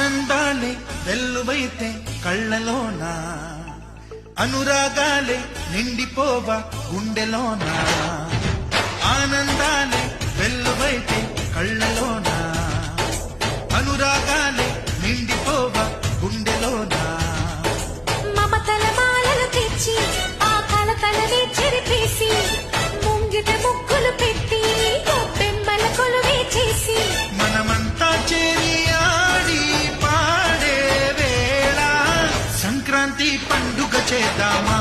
ఆనందాలే వెల్లువైతే కళ్ళలోనా, అనురాగాలే నిండిపోవా గుండెలోనా. ఆనందాలే వెల్లువైతే కళ్ళలోనా, అనురాగాలే నిండిపోవా గుండెలోనా. మమతల మాలలు తెచ్చి ఆ కలకలనే చెరిపేసి, ముంగిట ముగ్గులు పెట్టి బెంబల కొలువే చేసి, మనమంతా చేరి ఆడి పాడే వేళ సంక్రాంతి పండుగ చేద్దామా.